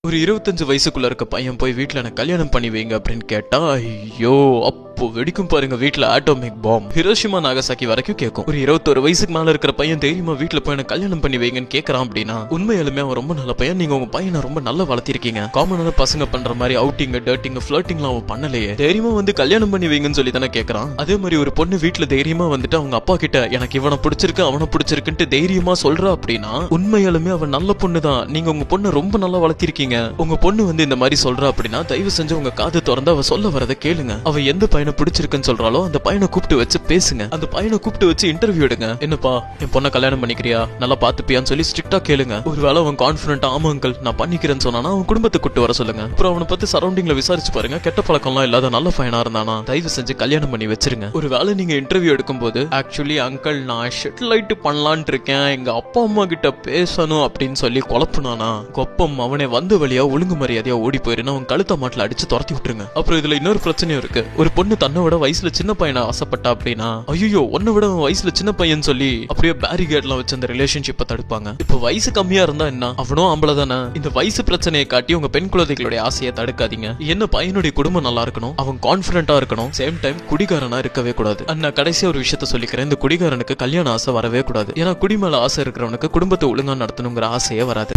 ஒரு 25 வயசுக்குள்ள இருக்க பையன் போய் வீட்டுல எனக்கு கல்யாணம் பண்ணி வைங்க அப்படின்னு கேட்டா, ஐயோ அப்போ வெடிக்கும் பாருங்க வீட்டுல ஆட்டோமிக் பாம். ஹிரோஷிமா நாகசாக்கி வரைக்கும் கேட்கும். ஒரு 21 வயசுக்கு மேல இருக்கிற பையன் தைரியமா வீட்டுல போய் எனக்கு கல்யாணம் பண்ணி வைங்கன்னு கேட்கறான் அப்படின்னா, உண்மையாலுமே அவன் ரொம்ப நல்ல பையன். நீங்க உங்க பையனை ரொம்ப நல்லா வளர்த்திருக்கீங்க. காமனான பசங்க பண்ற மாதிரி அவுட்டிங் டர்ட்டிங் ஃபிளர்ட்டிங்லாம் அவன் பண்ணலையே. தைரியமா வந்து கல்யாணம் பண்ணி வைங்கன்னு சொல்லி தானே கேட்கறான். அதே மாதிரி ஒரு பொண்ணு வீட்டுல தைரியமா வந்துட்டு அவங்க அப்பா கிட்ட எனக்கு இவனை பிடிச்சிருக்கு அவனை பிடிச்சிருக்குன்ட்டு தைரியமா சொல்றா அப்படின்னா, உண்மையாலுமே அவன் நல்ல பொண்ணு தான். நீங்க உங்க பொண்ணை ரொம்ப நல்லா வளர்த்திருக்கீங்க. உங்க பொண்ணு வந்து இந்த மாதிரி சொல்றா அப்படின்னா, தயவு செஞ்சு உங்க காது திறந்து அவ சொல்ல வரதை கேளுங்க. அவ எந்த பையனை பிடிச்சிருக்குன்னு சொல்றாலோ அந்த பையனை கூப்பிட்டு வச்சு பேசுங்க. அந்த பையனை கூப்பிட்டு வச்சு இன்டர்வியூ எடுங்க. என்னப்பா என் பொண்ணை கல்யாணம் பண்ணிக்கிறியா, நல்லா பாத்துப்பியான்னு சொல்லி ஸ்ட்ரிக்டா கேளுங்க. ஒருவேளை அவன் கான்பிடன்ட் ஆமா அங்கிள் நான் பண்ணிக்கிறேன்னு சொன்னானா அவன் குடும்பத்தை கூட்டு வர சொல்லுங்க. அப்புறம் அவனை பத்தி சரௌண்டிங்ல விசாரிச்சு பாருங்க. கெட்ட பழக்கம்லாம் இல்லாத நல்ல பையனா இருந்தானா தயவு செஞ்சு கல்யாணம் பண்ணி வச்சிருங்க. ஒருவேளை நீங்க இன்டர்வியூ எடுக்கும் போது, ஆக்சுவலி அங்கிள் நான் ஷெட்லைட் பண்ணலான் இருக்கேன், எங்க அப்பா அம்மா கிட்ட பேசணும் அப்படின்னு சொல்லி குழப்புனானா, கொப்பம் அவனை வந்து வழியா ஒழுங்கு மரியாதையா ஓடி போயிருன்னு அவன் கழுத்த மாட்டில அடிச்சு துரத்தி விட்டுருங்க. அப்புறம் இதுல இன்னொரு பிரச்சனையும் இருக்கு. ஒரு பொண்ணு தன்னை விட வயசுல சின்ன பையனை ஆசைப்பட்டா அப்படின்னா, ஐயோ உன்னை விட வயசுல சின்ன பையன் சொல்லி அப்படியே பேரிகேட்லாம் வச்சு அந்த ரிலேஷன்ஷிப்பை தடுப்பாங்க. இப்ப வயசு கம்மியா இருந்தா என்ன, அவனும் ஆம்பளை தானே. இந்த வயசு பிரச்சனையை காட்டி உங்க பெண் குழந்தைகளுடைய ஆசையை தடுக்காதீங்க. என்ன பையனுடைய குடும்பம் நல்லா இருக்கணும், அவன் கான்பிடண்டா இருக்கணும், சேம் டைம் குடிகாரனா இருக்கவே கூடாது. நான் கடைசியா ஒரு விஷயத்த சொல்லிக்கிறேன். இந்த குடிகாரனுக்கு கல்யாண ஆசை வரவே கூடாது. ஏன்னா குடி மேல ஆசை இருக்கிறவனுக்கு குடும்பத்தை ஒழுங்கா நடத்தணுங்கிற ஆசையே வராது.